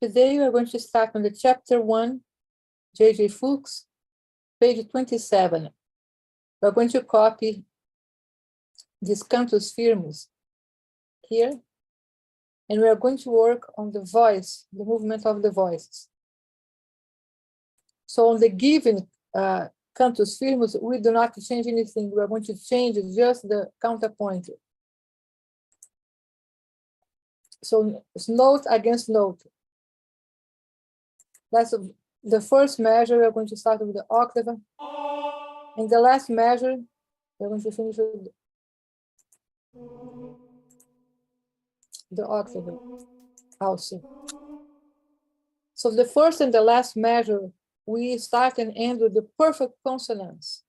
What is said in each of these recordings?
Today we are going to start on the chapter 1, JJFUX, page 27. We're going to copy these cantus firmus here, and we are going to work on the voice, the movement of the voices. So on the given cantus firmus, we do not change anything. We are going to change just the counterpoint. So it's note against note. That's the first measure. We're going to start with the octave. And the last measure, we're going to finish with the octave also. So the first and the last measure, we start and end with the perfect consonants.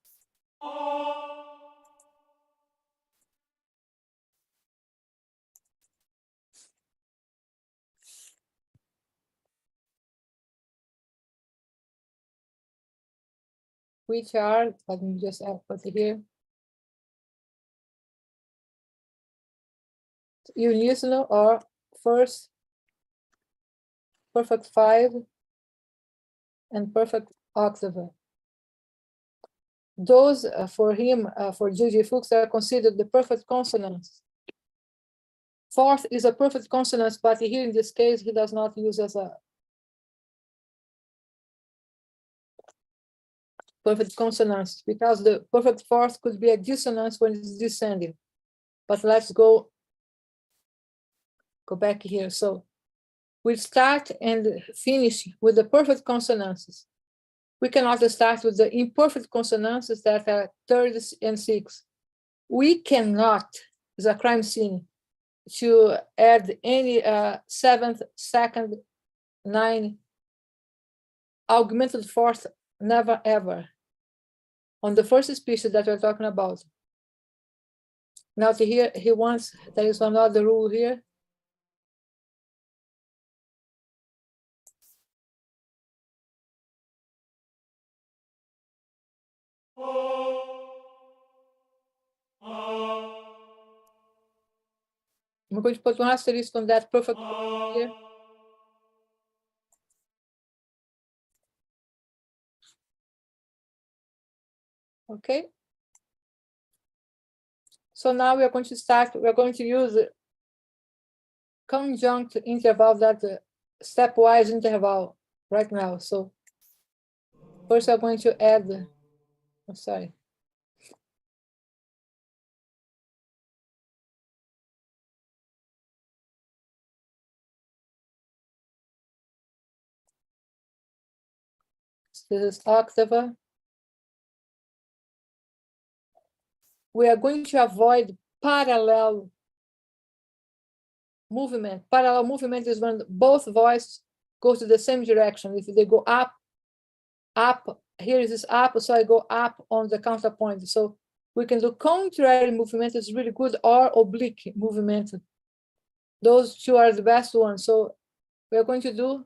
Which are, let me just put it here. Unisono or first, perfect 5, and perfect octave. Those for him, for JJFUX, are considered the perfect consonants. Fourth is a perfect consonant, but here in this case, he does not use as a perfect consonants because the perfect fourth could be a dissonance when it's descending. But let's go back here. So we start and finish with the perfect consonants. We cannot start with the imperfect consonants that are third and sixth. We cannot, it's a crime scene, to add any seventh, second, 9, augmented fourth, never ever. On the first species that we're talking about. Now to here, he wants, there is another rule here. I'm going to put one asterisk on that perfect here. Okay. So now we are going to start, we're going to use conjunct interval, that stepwise interval right now. So first I'm going to add, I'm sorry. This is octave. We are going to avoid parallel movement. Parallel movement is when both voices go to the same direction. If they go up, here it is up, so I go up on the counterpoint. So we can do contrary movement, is really good, or oblique movement. Those two are the best ones. So we are going to do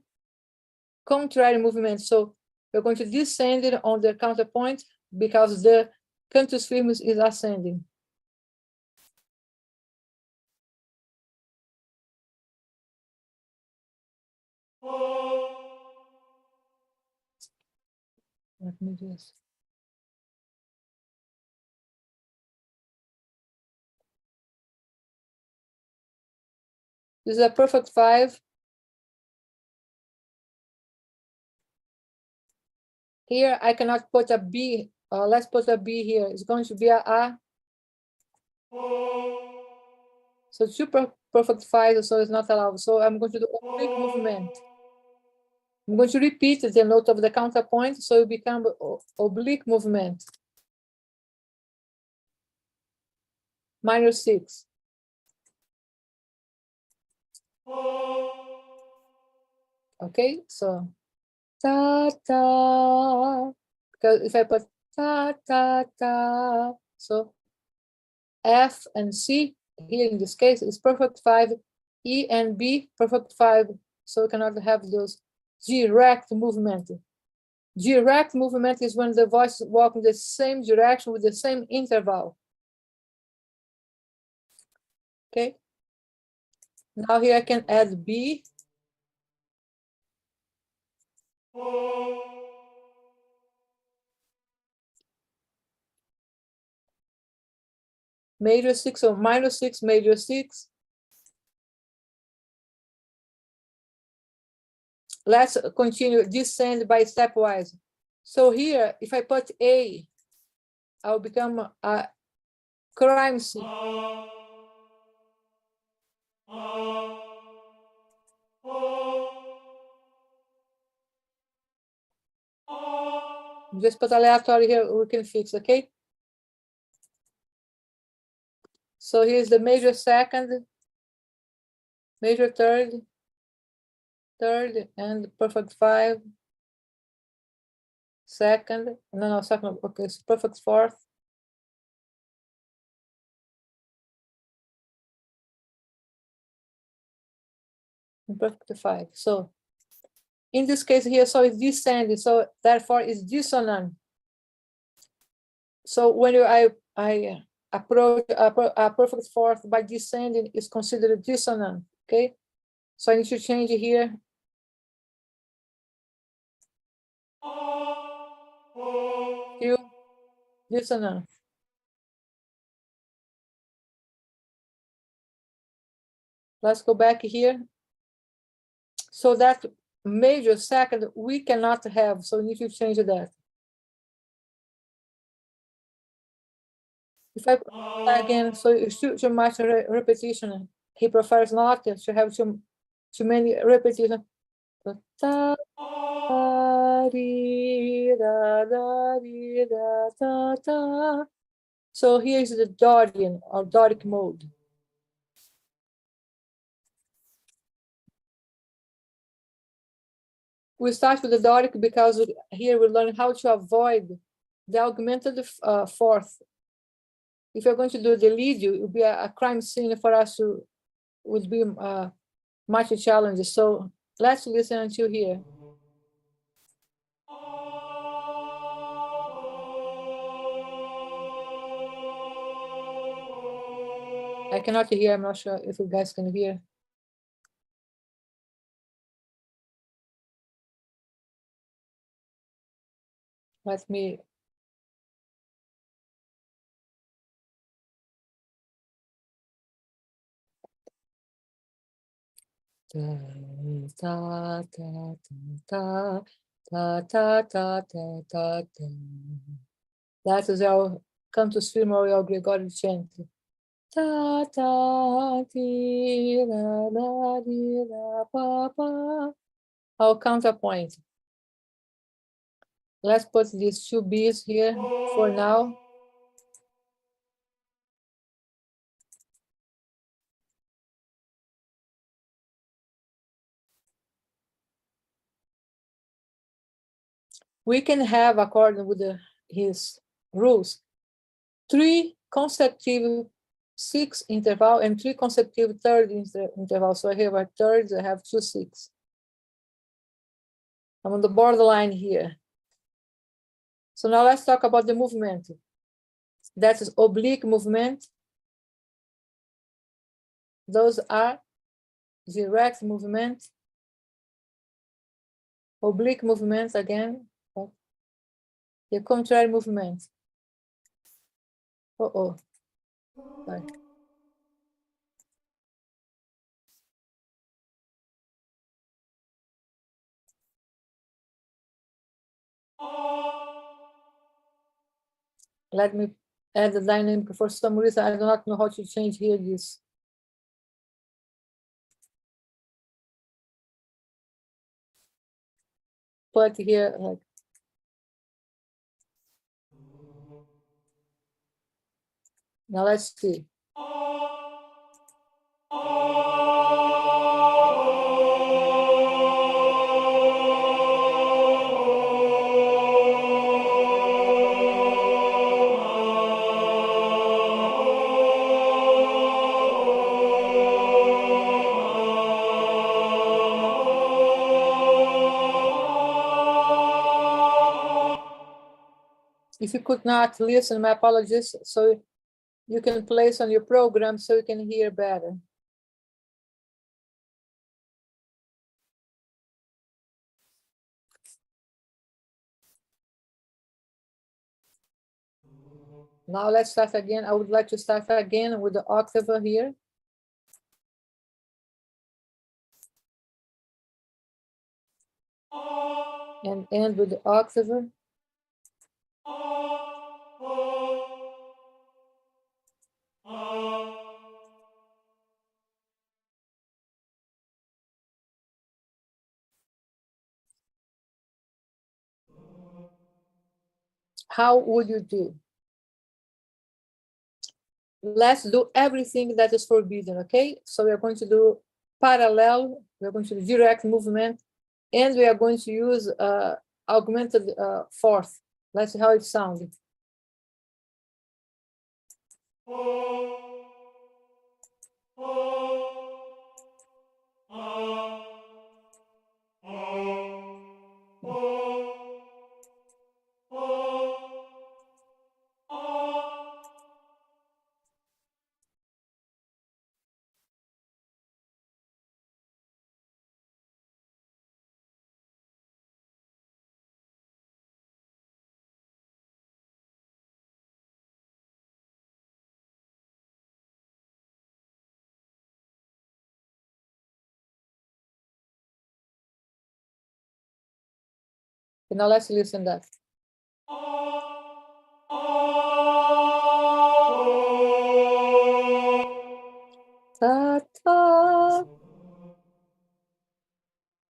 contrary movement. So we're going to descend it on the counterpoint because the cantus firmus is ascending. Let me just. This is a perfect 5. Here I cannot put a B. Let's put a B here. It's going to be a A. So super perfect 5, so it's not allowed. So I'm going to do oblique movement. I'm going to repeat the note of the counterpoint, so it becomes oblique movement. Minor 6. Okay, so ta ta. Because if I put ta ta ta, so F and C here in this case is perfect 5, E and B perfect 5. So we cannot have those direct movement. Direct movement is when the voices walk in the same direction with the same interval. Okay. Now here I can add B Major 6 or minor 6, major 6. Let's continue, descend by stepwise. So here, if I put A, I'll become a crime scene. Just put aleatory here, we can fix, okay? So here's the major second, major third, and perfect 5. Second, no, second, okay, so perfect 4th. And perfect 5. So in this case here, so it's descending, so therefore it's dissonant. So when I approach a perfect 4th by descending, is considered dissonant, okay? So I need to change it here. To dissonant. Let's go back here. So that major second we cannot have, so we need to change that. If I again, so it's too much repetition. He prefers not to have too many repetitions. So here is the Dorian or Doric mode. We start with the Doric because here we learn how to avoid the augmented 4th. If you're going to do the lead, it would be a crime scene for us to, would be much challenging. So let's listen until here. I cannot hear, I'm not sure if you guys can hear. Let me. That is our cantus firme or Gregorian chant. Ta ta ti la la di la pa pa. Our counterpoint. Let's put these 2 B's here for now. We can have, according with his rules, 3 consecutive 6 interval and 3 consecutive third interval. So I have a third, I have 2 6. I'm on the borderline here. So now let's talk about the movement. That is oblique movement. Those are direct movement. Oblique movements again. The contrary movement. Sorry. Let me add the dynamic. For some reason, I do not know how to change here this. Put here like. Now let's see. If you could not listen, my apologies. So you can place on your program so you can hear better. Now let's start again. I would like to start again with the octave here. And end with the octave. How would you do? Let's do everything that is forbidden, okay? So we are going to do parallel, we're going to do direct movement, and we are going to use augmented fourth. Let's see how it sounds. Okay, now let's listen that. Ta, ta.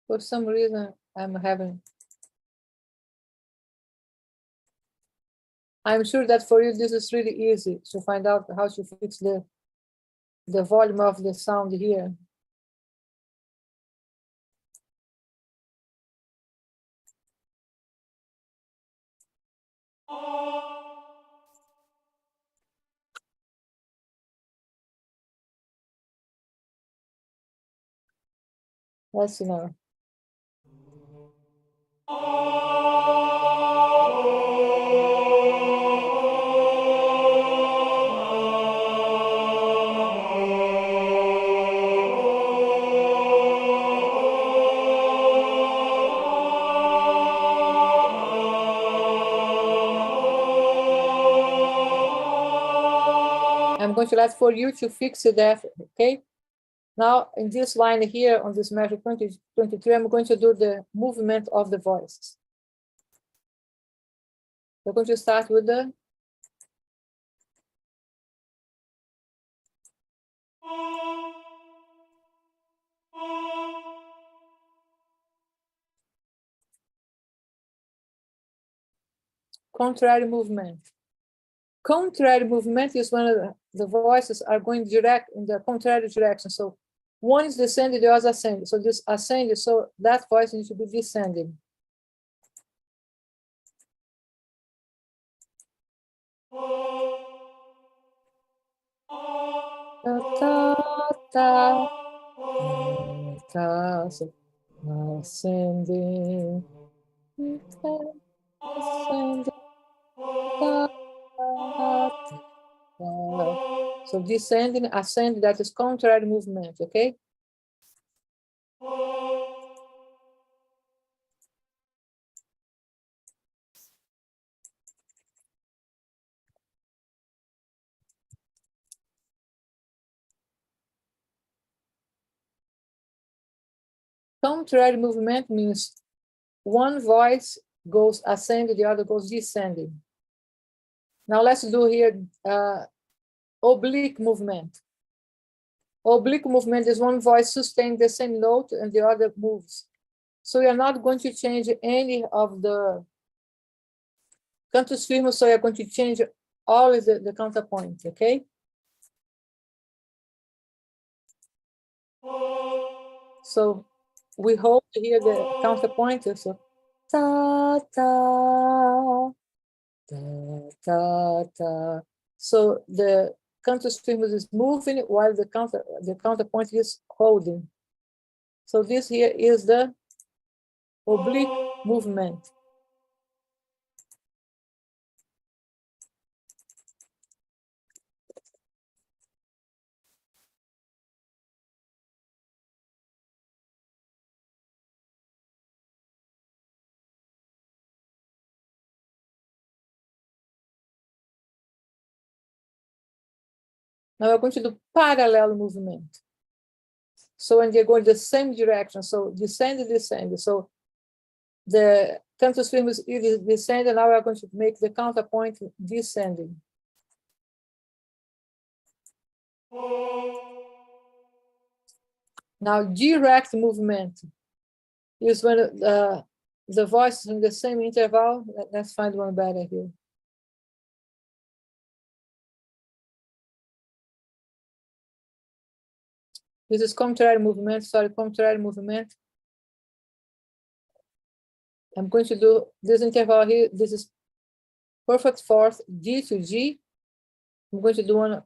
For some reason, I'm sure that for you, this is really easy to find out how to fix the volume of the sound here. Let's see now. I'm going to let for you to fix that, okay? Now, in this line here, on this measure 23, I'm going to do the movement of the voice. We're going to start with the contrary movement. Contrary movement is when the voices are going direct in the contrary direction. So one is descending, the other ascending. So this ascending, so that voice needs to be descending. Ta, ta, ta, ta, so ascending, ascending, ta, ta, ta. So descending, ascending, that is contrary movement, okay? Contrary movement means one voice goes ascending, the other goes descending. Now let's do here oblique movement. Oblique movement is one voice sustains the same note and the other moves. So we are not going to change any of the cantus firmus, so we are going to change always the counterpoint, okay? So we hold here the counterpoint, so ta ta ta ta ta. So the cantus firmus is moving while the counterpoint is holding. So this here is the oblique movement. Now we're going to do parallel movement. So when they go in the same direction, so descend, descend. So the cantus firmus is descending, now we're going to make the counterpoint descending. Now direct movement is when the voice is in the same interval. Let's find one better here. This is contrary movement, sorry, contrary movement. I'm going to do this interval here. This is perfect fourth, G to G. I'm going to do one.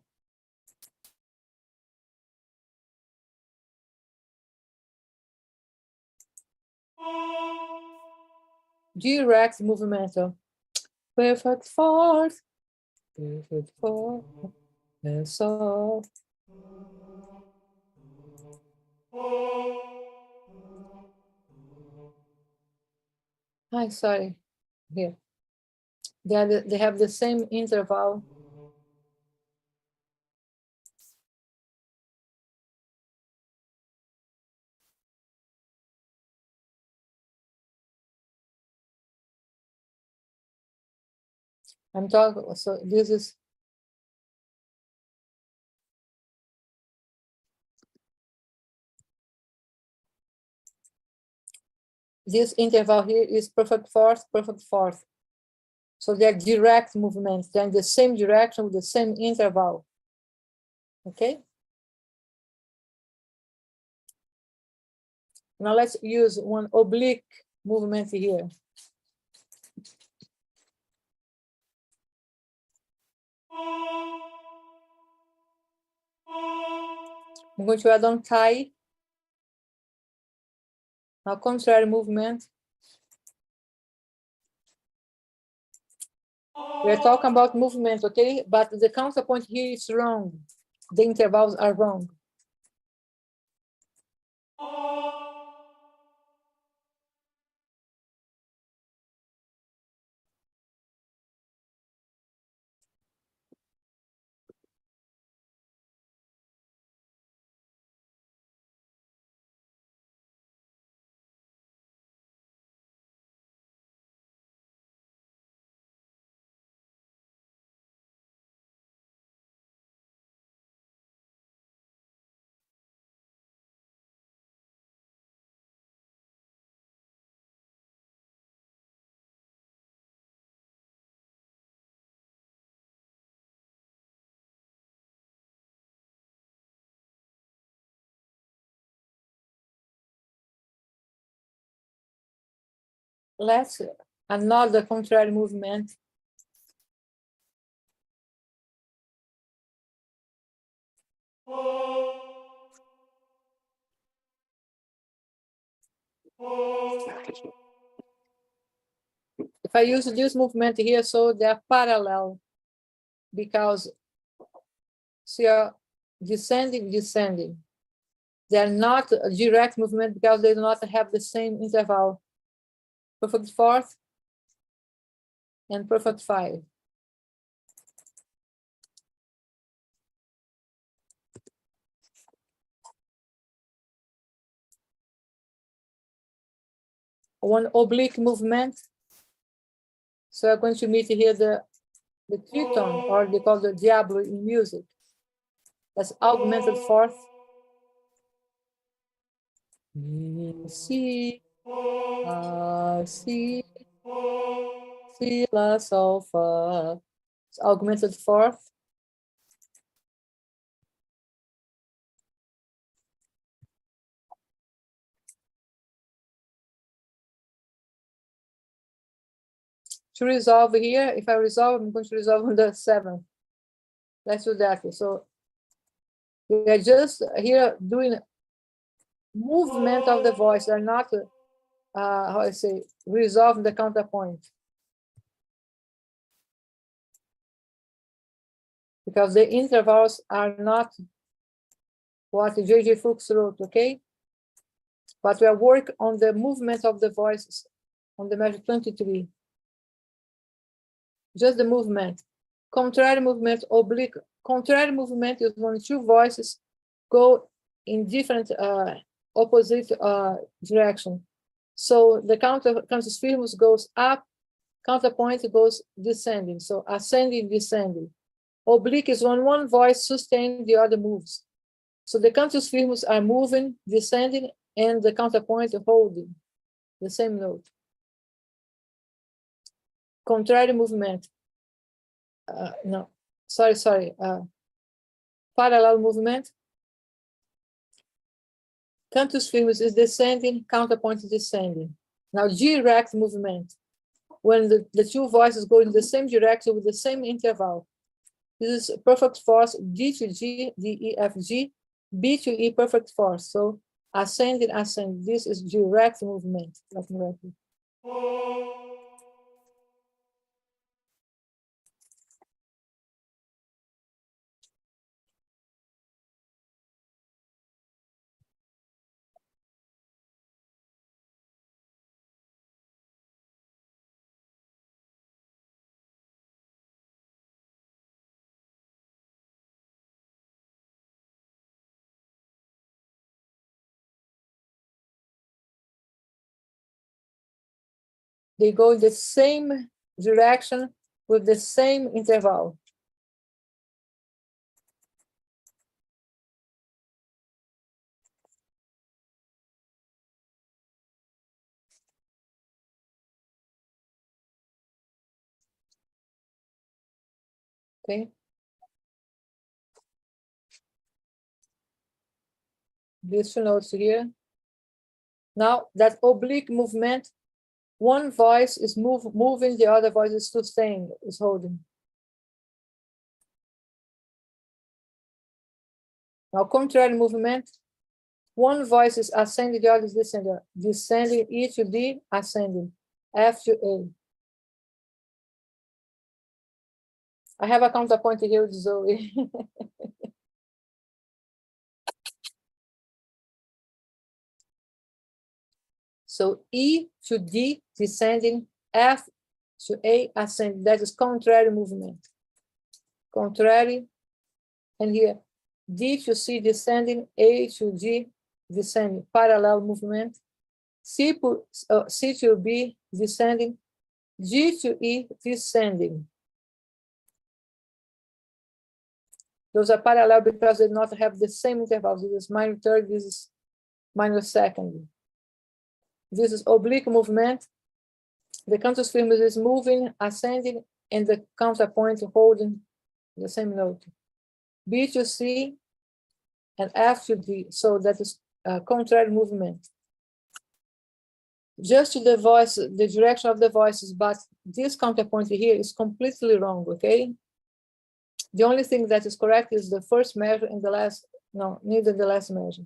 Direct movement. Perfect fourth, perfect fourth, and so. Hi, sorry, here. They have the same interval. I'm talking, so this is this interval here is perfect fourth, perfect fourth. So they're direct movements. They're in the same direction with the same interval. Okay. Now let's use one oblique movement here. I'm going to add on tie. Now contrary movement. We're talking about movement, okay? But the counterpoint here is wrong. The intervals are wrong. Let's another contrary movement. If I use this movement here, so they're parallel because see, descending, descending. They're not a direct movement because they do not have the same interval. Perfect fourth and perfect five. One oblique movement. So I'm going to meet here the tritone, or they call the diablo in music. That's augmented fourth. Si, si, si, la, sol, fa. It's augmented fourth. To resolve here, if I resolve, I'm going to resolve on the seventh. Let's do that. So we are just here doing movement of the voice. They're not, how I say, resolving the counterpoint. Because the intervals are not what JJFUX wrote, okay? But we are working on the movement of the voices on the measure 23. Just the movement. Contrary movement, oblique. Contrary movement is when two voices go in different opposite direction. So the counter's firmus goes up, counterpoint goes descending. So ascending, descending. Oblique is when one voice sustains, the other moves. So the cantus firmus are moving, descending, and the counterpoint holding the same note. Contrary movement. No, sorry. Parallel movement. Cantus firmus is descending, counterpoint is descending. Now direct movement. When the two voices go in the same direction with the same interval. This is perfect force, D to G, D, E, F, G, B to E, perfect force. So ascending, ascending. This is direct movement. Let me write it. They go in the same direction with the same interval. Okay. These two notes here. Now that oblique movement, one voice is moving, the other voice is sustained, is holding. Now contrary movement, one voice is ascending, the other is descending. Descending, E to D, ascending, F to A. I have a counterpoint here with Zoe. So E to D, descending, F to A, ascending. That is contrary movement. Contrary, and here, D to C, descending, A to G, descending, parallel movement. C to B, descending, G to E, descending. Those are parallel because they do not have the same intervals. This is minor third, this is minor second. This is oblique movement. The cantus firmus is moving, ascending, and the counterpoint holding the same note. B to C and F to D. So that is contrary movement. Just to the voice, the direction of the voices, but this counterpoint here is completely wrong, okay? The only thing that is correct is the first measure and the last, no, neither the last measure.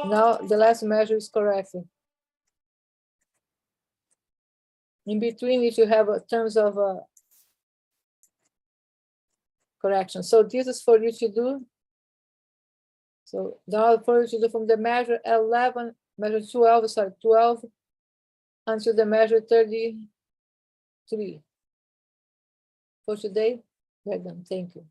Now the last measure is correct. In between, if you have terms of correction. So this is for you to do. So now for you to do from the measure 11, measure 12, sorry, 12 until the measure 33. For today, we're done. Thank you.